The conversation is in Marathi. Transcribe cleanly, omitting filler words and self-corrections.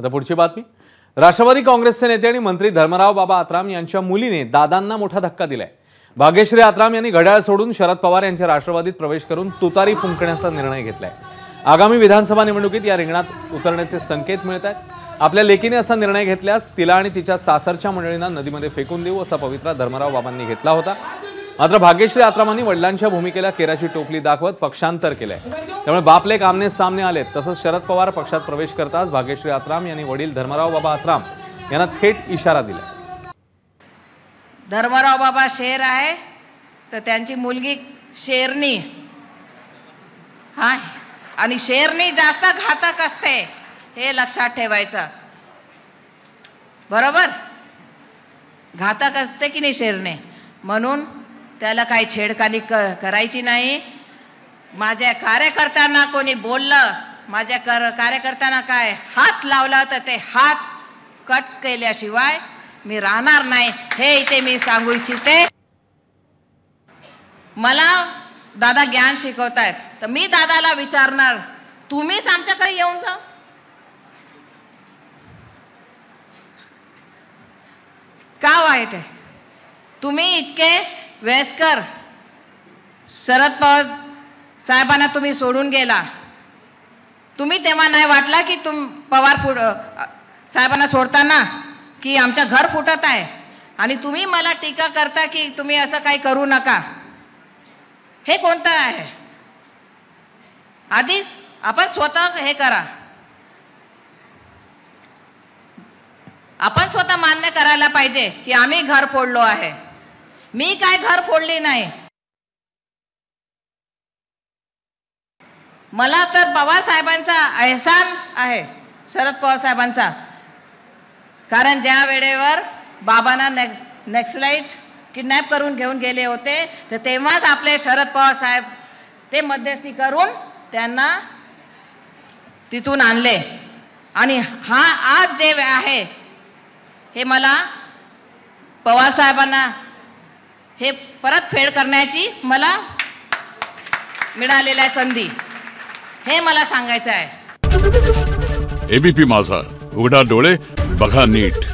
आता पुढची बातमी। राष्ट्रवादी काँग्रेसचे नेते आणि मंत्री धर्मराव बाबा आत्राम यांच्या मुलीने दादांना मोठा धक्का दिलाय। भाग्यश्री आत्राम यांनी घड्याळ सोडून शरद पवार यांच्या राष्ट्रवादीत प्रवेश करून तुतारी फुंकण्याचा निर्णय घेतलाय। आगामी विधानसभा निवडणुकीत या रिंगणात उतरण्याचे संकेत मिळत आहेत। आपल्या लेकीने असा निर्णय घेतल्यास तिला आणि तिच्या सासरच्या मंडळींना नदीमध्ये फेकून देऊ असा पवित्रा धर्मराव बाबांनी घेतला होता। मात्र भाग्यश्री आत्रामांनी वडिलांच्या भूमिकेला केराची टोपली दाखवत पक्षांतर केलंय। त्यामुळे बापलेक आमने सामने आलेत। तसंच शरद पवार पक्षात प्रवेश करताच भाग्यश्री आत्राम यांनी वडील धर्मराव बाबा आत्राम यांना थेट इशारा दिला। धर्मराव बाबा शेर आहे तर त्यांची मुलगी शेरनी हा, आणि शेरनी जास्त घातक असते हे लक्षात ठेवायचं। बरोबर, घातक असते की नाही शेरने, म्हणून त्याला काही छेडखानी करायची नाही। माझ्या कार्यकर्त्यांना कोणी बोललं, माझ्या कार्यकर्त्यांना काय हात लावला तर ते हात कट केल्याशिवाय मी राहणार नाही, हे इथे मी सांगू इच्छिते। मला दादा ज्ञान शिकवतायत तर मी दादाला विचारणार, तुम्हीच आमच्याकडे येऊन जा। का वाईट आहे? तुम्ही इतके वयस्कर शरद पवार साहेबांना तुम्ही सोडून गेला, तुम्ही तेव्हा नाही वाटला की पवार साहेबांना सोडताना की आमचं घर फुटत आहे आणि तुम्ही मला टीका करता की तुम्ही असं काही करू नका। हे कोणतं आहे? आधीच आपण स्वतः हे करा, आपण स्वतः मान्य करायला पाहिजे की आम्ही घर फोडलो आहे। मी काय घर फोडली नाही, मला तर पवार साहेबांचा एहसान आहे, शरद पवार साहेबांचा। कारण ज्या वेळेवर बाबांना नक्सलाइट किडनॅप करून घेऊन गेले होते तर तेव्हाच आपले शरद पवार साहेब ते मध्यस्थी करून त्यांना तिथून आणले। आणि हा आज जे आहे हे मला पवार साहेबांना हे परतफेड करण्याची मला मिळालेली संधी, हे मला सांगायचं आहे। एबीपी माझा, उघडा डोळे बघा नीट।